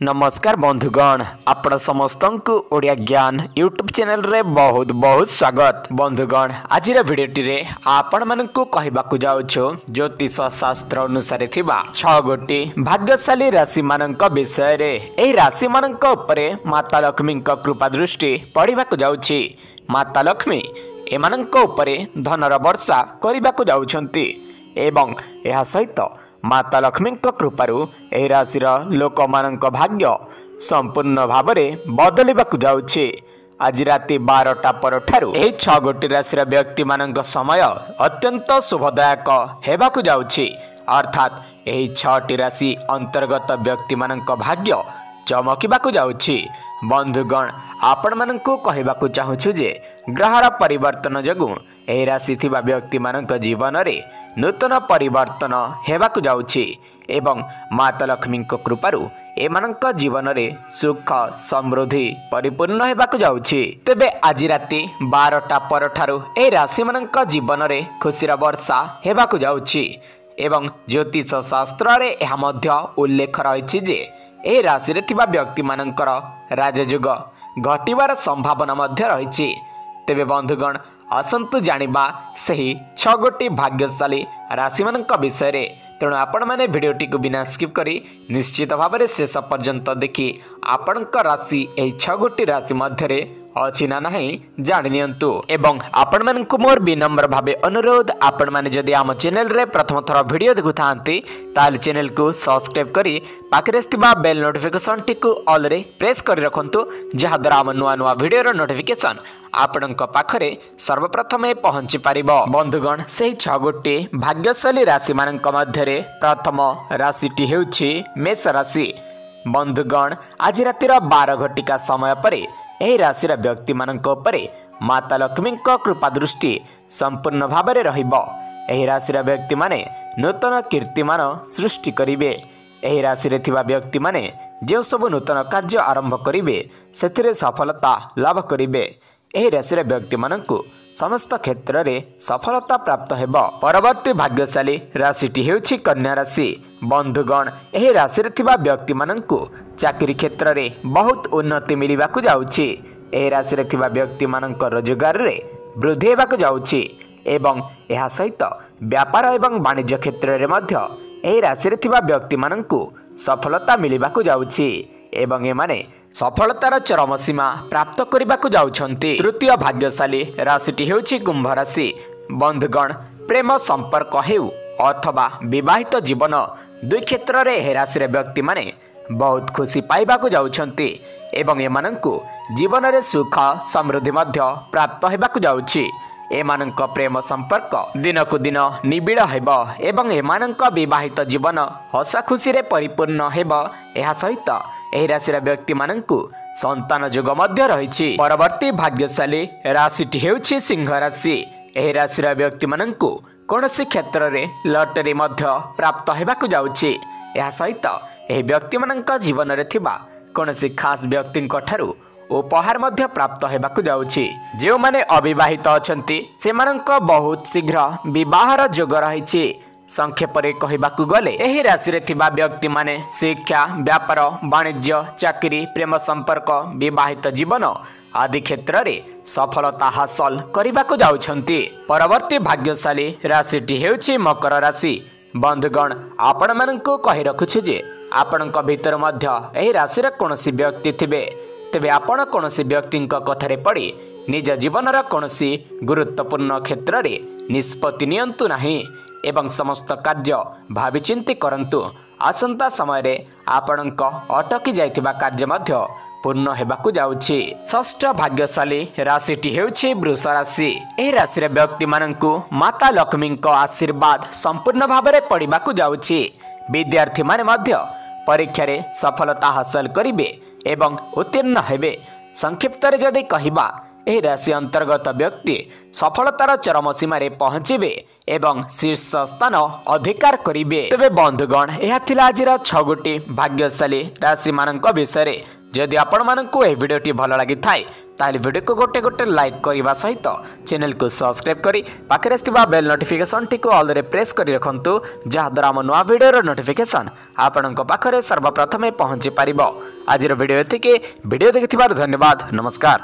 नमस्कार बंधुगण आपण समस्त को ओडिया ज्ञान यूट्यूब चैनल रे बहुत बहुत स्वागत। बंधुगण आज भिडियोटी रे आपण मानकु कहबाकू जाउछु ज्योतिष शास्त्र अनुसार थिबा 6 गोटी भाग्यशाली राशि मानक विषय रे। एही राशि मानक उपरे माता लक्ष्मी कृपा दृष्टि पड़िबाकू जाउछि। माता लक्ष्मी एमानक उपरे धनर वर्षा करिबाकू जाउछंती एवं एहा सहित माता लक्ष्मी कृपारू एही राशि लोक मानक भाग्य संपूर्ण भाव में बदलिबाकू जाउछि। आज राति 12टा परठारु एही 6 गोटी राशि व्यक्ति मानक समय अत्यंत शुभदायक हेबाकू जाउछि। अर्थात एही 6टी राशि अंतर्गत व्यक्ति मानक भाग्य चमकिबाकू जाउछि। बंधुगण आपण मानकु कहबाकू चाहूछु जे ग्रहर परिवर्तन जगु एही राशि थिबा व्यक्ति मानक जीवन रे नूतन परिवर्तन हेबाकू जाउछि एवं माता लक्ष्मी कृपारू एमानक जीवन रे सुख समृद्धि परिपूर्ण हेबाकू जाउछि। तेबे आज राति 12टा परठारु एही राशि मानक जीवन रे खुशीर वर्षा हेबाकू जाउछि एवं ज्योतिष शास्त्र रे एहा मध्य उल्लेख रहिछि जे एही राशि रे थिबा व्यक्ति मानकर राजयोग घटिबार संभावना मध्य रहिछि। तेबे बंधुगण असंतु जानिबा सही 6 गोटी भाग्यशाली राशि मानक विषय रे। तेणु आपण माने भिडियोटी को बिना स्किप करी निश्चित भाव में शेष पर्यंत देखि आपणक राशि एही 6 गोटी राशि मध्य रे अछि ना नहीं जानि नियंतु। एवं आपण मानकु मोर विनम्र भावे अनुरोध आपण माने जदि आम चैनल रे प्रथम थर वीडियो देखु थांती ताल चैनल को सब्सक्राइब करी पाखरे थिबा बेल नोटिफिकेशन टी को ऑल रे प्रेस करी रखंतु जहा द्वारा आम नुआ नुआ वीडियो रो नोटिफिकेशन आपणक पाखरे सर्वप्रथम पहुंची पारिबो। बंधुगण सेही 6 गोटी भाग्यशाली राशि मानक मध्य रे प्रथम राशिटी हेउछि मेष राशि। बंधुगण आज रातिर 12 घटिका समय परे एही राशि व्यक्ति मानक उपरे माता लक्ष्मी कृपा दृष्टि संपूर्ण भाव में रहिबो। एही राशि व्यक्ति माने नूतन कीर्तिमान सृष्टि करिवे। एही राशि रे थिबा व्यक्ति माने जे सब नूतन कार्य आरंभ करिवे सेथिरे सफलता लाभ करिवे। एही राशि व्यक्ति मानकु समस्त क्षेत्र रे सफलता प्राप्त हेबो। परवर्ती भाग्यशाली राशिटी हेउछि कन्या राशि। बंधुगण एही राशि रे थिबा व्यक्ति मानकु चाकरी क्षेत्र रे बहुत उन्नति मिलिबाकू जाउछि। एही राशि रे थिबा व्यक्ति मानक रोजगार रे वृद्धि हेबाकू जाउछि एवं एहा सहित व्यापार एवं वाणिज्य क्षेत्र रे मध्य एही राशि रे थिबा व्यक्ति मानकु सफलता मिलिबाकू जाउछि एवं एमाने सफलतार चरम सीमा प्राप्त करबाकू जाउछंती। तृतीय भाग्यशाली राशिटी हेउछि कुंभ राशि। बंधुगण प्रेम संपर्क हेउ अथवा विवाहित जीवन दुई क्षेत्र रे हे राशि व्यक्ति माने बहुत खुशी पाइबाकू जाउछंती एवं एमानंकु जीवन रे सुख समृद्धि मध्य प्राप्त हेबाकू जाउछि। एमानंक प्रेम संपर्क दिनकु दिन निबिड़ हेब एवं एमानंक विवाहित जीवन हसा खुशी रे परिपूर्ण हेब। एहा सहित एही राशि व्यक्ति मानंकु संतान जोग मध्य रहिछि। परवर्ती भाग्यशाली राशिटी हेउछि सिंह राशि। एही राशि व्यक्ति मानंकु कोनोसी क्षेत्र रे लटरी मध्य प्राप्त हेबाकू जाउछि। एहा सहित एही व्यक्ति मानंक जीवन रे थिबा कोनोसी खास व्यक्तिंक ठारू उपहार मध्य प्राप्त हेबाकू जाउछि। जे माने अविवाहित अछंती सेमानंक बहुत शीघ्र विवाहर जोग रहिछि। संक्षेप रे कहिबाकू गले एही राशि रे थिबा व्यक्ति माने शिक्षा व्यापार वाणिज्य चाकरी प्रेम संपर्क विवाहित जीवन आदि क्षेत्र रे सफलता हासिल करिबाकू जाउछंती। परवर्ती भाग्यशाली राशिटी हेउछि मकर राशि। बंधुगण आपण मानकू कहि रखुछु जे आपणक भीतर मध्य एही राशि रे कोनोसी व्यक्ति थिबे। तेबे आपण कोनोसी व्यक्ति कथारे पड़ी निज जीवनर कोनोसी गुरुत्वपूर्ण क्षेत्र रे निष्पत्ति नियंतु नाही एवं समस्त कार्य भावी चिंती करंतु। आसंता समय रे आपणक अटकी जाइथिबा कार्य मध्य पूर्ण हेबाकू जाउछि। षष्ठ भाग्यशाली राशिटी हेउछि वृष राशि। एही राशि व्यक्ति मानंकु माता लक्ष्मी आशीर्वाद संपूर्ण भाव में पड़िबाकू जाउछि। विद्यार्थी माने मध्य परीक्षा रे सफलता हासिल करिवे एवं उत्तीर्ण हेबे। संक्षिप्त रे जदि कहिबा एही राशि अंतर्गत व्यक्ति सफलतार चरम सीमा रे पहुंचीबे एवं शीर्ष स्थान अधिकार करिवे। तबे बंधुगण एहा थिला आजिर 6 गोटी भाग्यशाली राशि मानक विषय रे। जदि आपण मानकु ए वीडियोटी भल लागि थाए ताले वीडियो को गोटे गोटे लाइक करने सहित चैनल को सब्सक्राइब करी पाखरे थिबा बेल नोटिफिकेशन टी को ऑल रे प्रेस करी रखंतु जहा द्वारा हम नुआ वीडियो रो नोटिफिकेशन आपनक पाखरे सर्वप्रथमे पहुंची पारिबो। आज भिडियो एतिके भिडियो देखि धन्यवाद नमस्कार।